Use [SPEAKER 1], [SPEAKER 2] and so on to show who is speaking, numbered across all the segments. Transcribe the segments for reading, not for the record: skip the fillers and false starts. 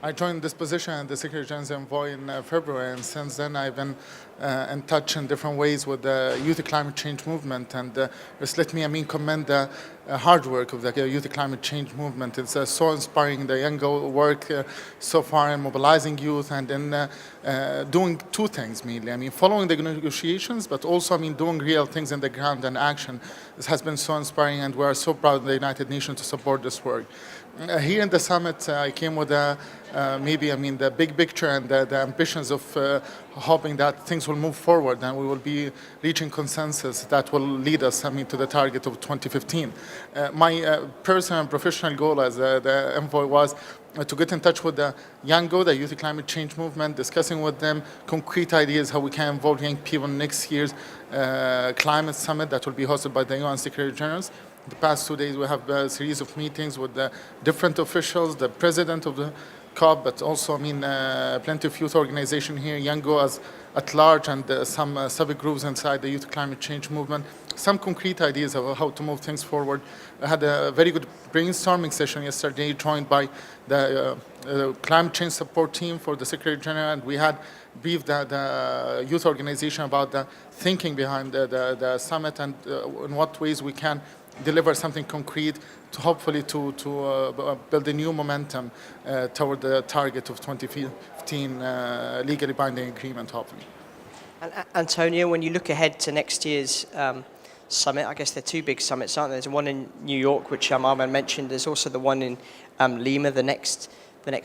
[SPEAKER 1] I joined this position at the Secretary General's Envoy in February, and since then I've been in touch in different ways with the youth climate change movement. And just let me, commend the hard work of the youth climate change movement. It's so inspiring, the YOUNGO work so far in mobilizing youth and in doing two things mainly. Following the negotiations, but also, doing real things in the ground and action. This has been so inspiring, and we are so proud of the United Nations to support this work. Here in the summit, I came with the big picture and the ambitions of hoping that things will move forward and we will be reaching consensus that will lead us, to the target of 2015. My personal and professional goal as the envoy was to get in touch with the YOUNGO, the Youth Climate Change Movement, discussing with them concrete ideas how we can involve young people in next year's climate summit that will be hosted by the UN Secretary Generals. The past 2 days we have a series of meetings with the different officials, the president of the COP, but also plenty of youth organizations here, YOUNGO as at large, and some civic groups inside the youth climate change movement. Some concrete ideas of how to move things forward. I had a very good brainstorming session yesterday, joined by the climate change support team for the Secretary General, and we had briefed the youth organization about the thinking behind the summit and in what ways we can deliver something concrete to hopefully to build a new momentum toward the target of 2015 legally binding agreement, hopefully.
[SPEAKER 2] And Antonio, when you look ahead to next year's summit, I guess there are two big summits, aren't there? There's one in New York, which Ahmad mentioned. There's also the one in Lima, the next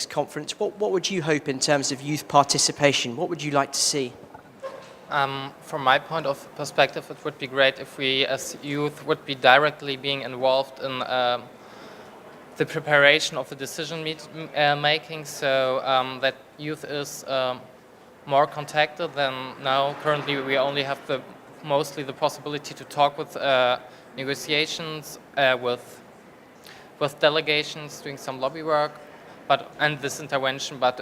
[SPEAKER 2] conference. What would you hope in terms of youth participation? What would you like to see?
[SPEAKER 3] From my point of perspective, it would be great if we as youth would be directly being involved in the preparation of the decision making, so that youth is more contacted than now. Currently we only have mostly the possibility to talk with negotiations, with delegations, doing some lobby work, and this intervention. But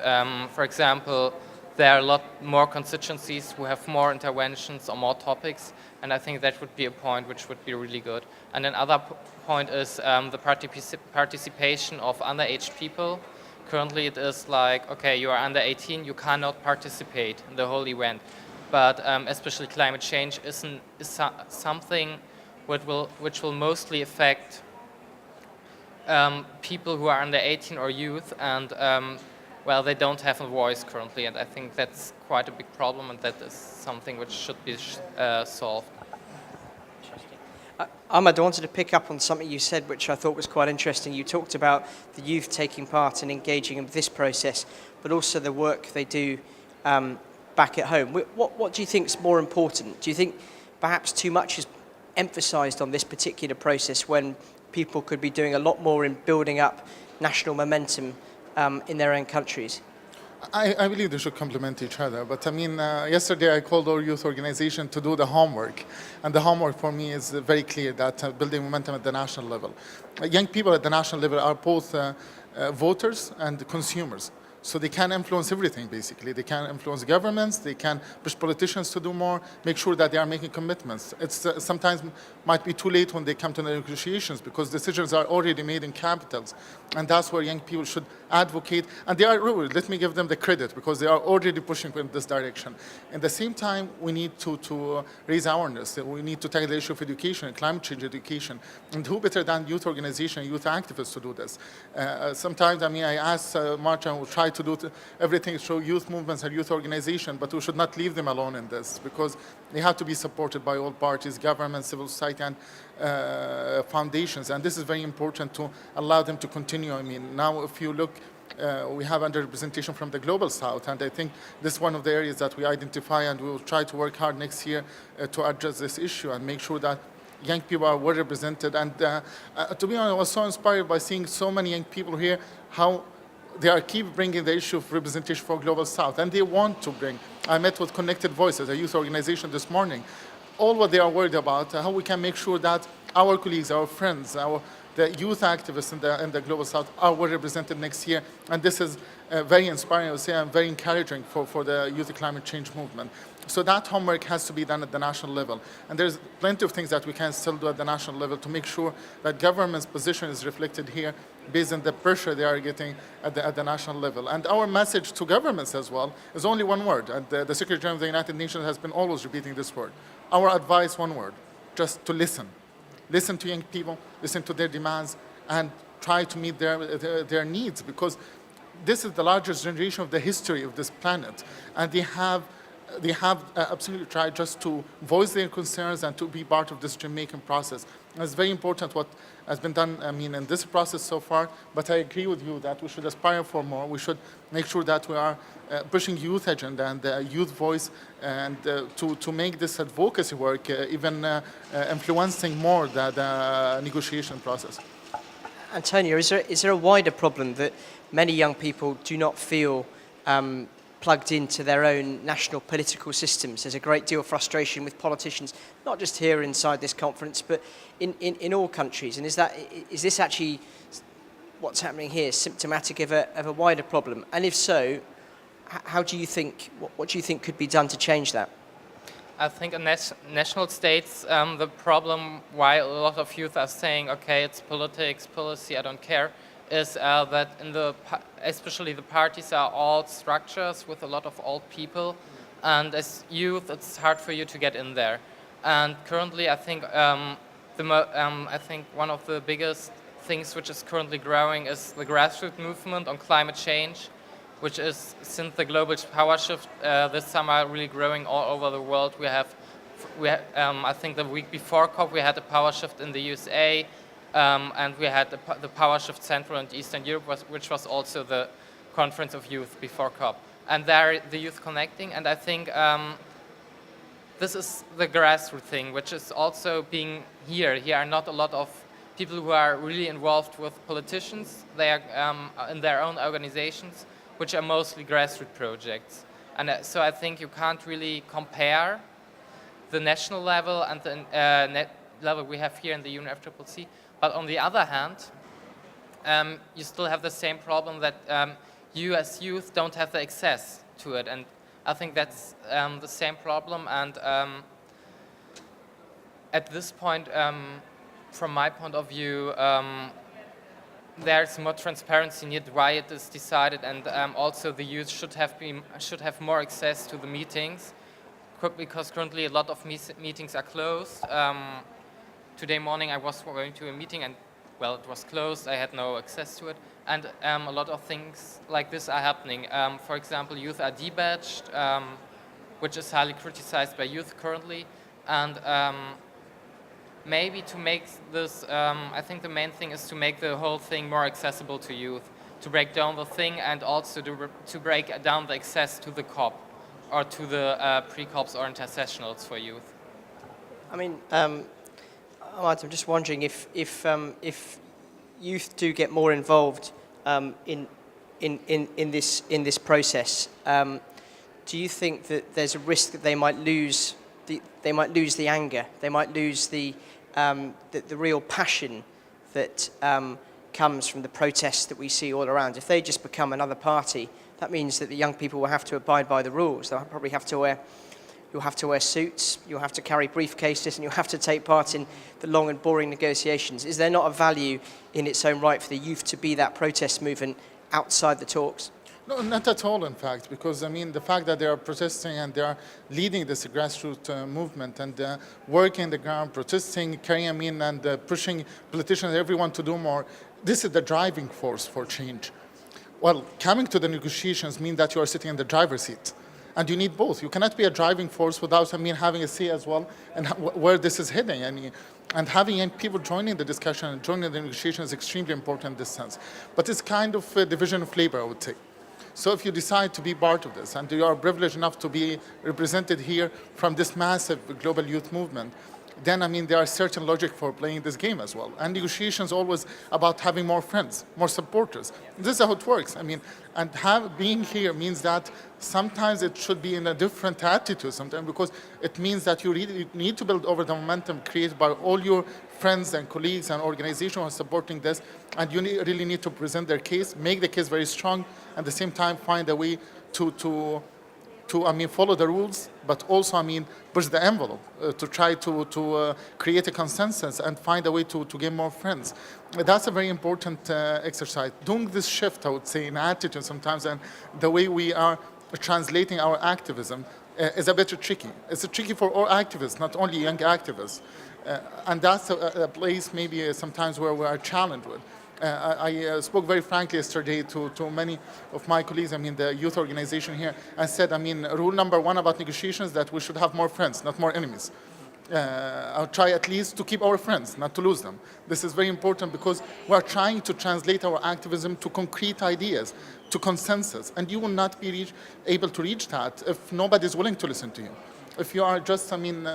[SPEAKER 3] for example, there are a lot more constituencies who have more interventions or more topics, and I think that would be a point which would be really good. And another point is the participation of underage people. Currently it is like, okay, you are under 18, you cannot participate in the whole event. But especially climate change is something which will mostly affect people who are under 18 or youth, and well, they don't have a voice currently, and I think that's quite a big problem, and that is something which should be solved.
[SPEAKER 2] Interesting. Ahmad, I wanted to pick up on something you said, which I thought was quite interesting. You talked about the youth taking part and engaging in this process, but also the work they do back at home. What do you think is more important? Do you think perhaps too much is emphasized on this particular process when people could be doing a lot more in building up national momentum in their own countries?
[SPEAKER 1] I believe they should complement each other. But yesterday I called our youth organization to do the homework. And the homework for me is very clear, that building momentum at the national level. Young people at the national level are both voters and consumers. So they can influence everything, basically. They can influence governments, they can push politicians to do more, make sure that they are making commitments. It's sometimes might be too late when they come to the negotiations, because decisions are already made in capitals. And that's where young people should advocate. And they are, let me give them the credit, because they are already pushing in this direction. At the same time, we need to raise awareness. We need to tackle the issue of education, climate change education. And who better than youth organizations, youth activists to do this? Sometimes, I ask Marcha, we'll try to do everything through youth movements and youth organizations, but we should not leave them alone in this, because they have to be supported by all parties, government, civil society, and foundations. And this is very important to allow them to continue. Now if you look, we have underrepresentation from the global south, and I think this is one of the areas that we identify, and we will try to work hard next year to address this issue and make sure that young people are well represented. And to be honest, I was so inspired by seeing so many young people here, how they keep bringing the issue of representation for Global South, and they want to bring. I met with Connected Voices, a youth organization, this morning. All what they are worried about, how we can make sure that our colleagues, our friends, our the youth activists in the Global South are well represented next year. And this is very inspiring, I would say, and very encouraging for the youth climate change movement. So that homework has to be done at the national level. And there's plenty of things that we can still do at the national level to make sure that government's position is reflected here based on the pressure they are getting at the national level. And our message to governments as well is only one word. And the Secretary General of the United Nations has been always repeating this word. Our advice, one word, just to listen. Listen to young people, listen to their demands, and try to meet their needs, because this is the largest generation of the history of this planet. And they have absolutely tried just to voice their concerns and to be part of this dream-making process. And it's very important what has been done, in this process so far, but I agree with you that we should aspire for more. We should make sure that we are pushing youth agenda and the youth voice, and to make this advocacy work even influencing more the negotiation process.
[SPEAKER 2] Antonio, is there a wider problem that many young people do not feel plugged into their own national political systems? There's a great deal of frustration with politicians, not just here inside this conference, but in all countries. And is this actually what's happening here symptomatic of a wider problem? And if so, how do you think? What do you think could be done to change that?
[SPEAKER 3] I think in national states, the problem why a lot of youth are saying, okay, it's politics, policy, I don't care, is that especially the parties are all structures with a lot of old people, and as youth, it's hard for you to get in there. And currently, I think I think one of the biggest things which is currently growing is the grassroots movement on climate change, which is, since the global power shift this summer, really growing all over the world. I think the week before COP, we had a power shift in the USA, and we had the power shift Central and Eastern Europe, which was also the conference of youth before COP. And there, the youth connecting, and I think this is the grassroots thing, which is also being here. Here are not a lot of people who are really involved with politicians. They are in their own organizations, which are mostly grassroots projects. And so I think you can't really compare the national level and the level we have here in the UNFCCC. But on the other hand, you still have the same problem that you as youth don't have the access to it. And I think that's the same problem. And at this point, from my point of view, there's more transparency needed why it is decided, and also the youth should have more access to the meetings, because currently a lot of meetings are closed. Today morning I was going to a meeting and, well, it was closed, I had no access to it, and a lot of things like this are happening. For example, youth are debadged, which is highly criticized by youth currently, and maybe to make this, I think the main thing is to make the whole thing more accessible to youth, to break down the thing, and also to break down the access to the COP or to the pre-COPs or intersessionals for youth.
[SPEAKER 2] I mean, I'm just wondering if youth do get more involved in this process, do you think that there's a risk that they might lose the anger, they might lose the real passion that comes from the protests that we see all around? If they just become another party, that means that the young people will have to abide by the rules. They'll probably have to wear suits, you'll have to carry briefcases, and you'll have to take part in the long and boring negotiations. Is there not a value in its own right for the youth to be that protest movement outside the talks?
[SPEAKER 1] No, not at all, in fact, because, the fact that they are protesting and they are leading this grassroots movement and working on the ground, protesting, carrying and pushing politicians, everyone to do more, this is the driving force for change. Well, coming to the negotiations means that you are sitting in the driver's seat. And you need both. You cannot be a driving force without, having a say as well and where this is heading. And having young people joining the discussion and joining the negotiation is extremely important in this sense. But it's kind of a division of labor, I would say. So if you decide to be part of this and you are privileged enough to be represented here from this massive global youth movement, then I mean there are certain logic for playing this game as well. And negotiations always about having more friends, more supporters. This is how it works. I mean, and being here means that sometimes it should be in a different attitude sometimes, because it means that you really need to build over the momentum created by all your friends and colleagues and organizations who are supporting this, and you really need to present their case, make the case very strong, at the same time find a way to I mean, follow the rules, but also, I mean, push the envelope to try to create a consensus and find a way to gain more friends. That's a very important exercise. Doing this shift, I would say, in attitude sometimes, and the way we are translating our activism is a bit tricky. It's tricky for all activists, not only young activists. And that's a place maybe sometimes where we are challenged with. I spoke very frankly yesterday to many of my colleagues, I mean the youth organization here, and said, I mean, rule number one about negotiations that we should have more friends, not more enemies. I'll try at least to keep our friends, not to lose them. This is very important because we're trying to translate our activism to concrete ideas, to consensus, and you will not be able to reach that if nobody is willing to listen to you. If you are just, I mean,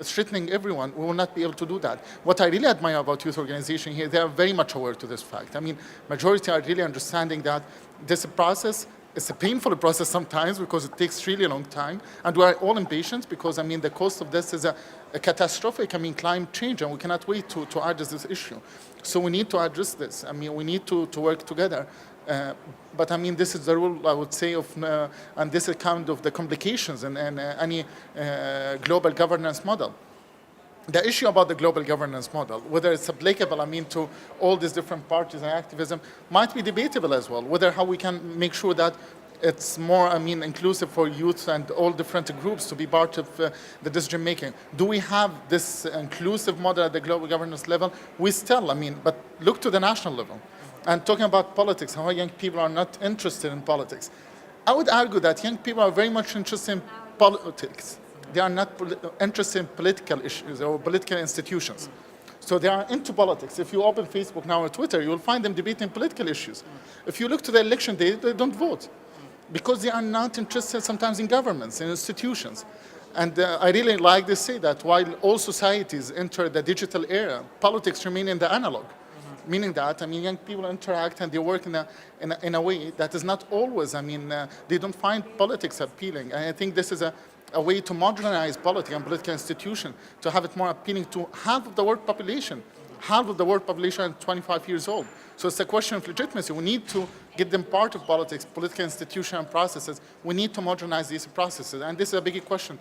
[SPEAKER 1] threatening everyone, we will not be able to do that. What I really admire about youth organization here, they are very much aware to this fact. I mean, majority are really understanding that this process is a painful process sometimes because it takes really a long time, and we are all impatient because, I mean, the cost of this is a catastrophic, I mean, climate change, and we cannot wait to address this issue. So we need to address this. I mean, we need to work together. But I mean, this is the rule, I would say, of, and this is kind of the complications in any global governance model. The issue about the global governance model, whether it's applicable, I mean, to all these different parties and activism, might be debatable as well. Whether how we can make sure that it's more, I mean, inclusive for youth and all different groups to be part of the decision making. Do we have this inclusive model at the global governance level? We still, I mean, but look to the national level. And talking about politics, how young people are not interested in politics. I would argue that young people are very much interested in politics. They are not interested in political issues or political institutions. So they are into politics. If you open Facebook now or Twitter, you will find them debating political issues. If you look to the election day, they don't vote because they are not interested sometimes in governments, in institutions. And I really like to say that while all societies enter the digital era, politics remain in the analog. Meaning that, I mean, young people interact and they work in a way that is not always, I mean, they don't find politics appealing. And I think this is a way to modernize politics and political institutions, to have it more appealing to half of the world population. Half of the world population are 25 years old. So it's a question of legitimacy. We need to get them part of politics, political institutions and processes. We need to modernize these processes. And this is a big question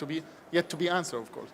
[SPEAKER 1] yet to be answered, of course.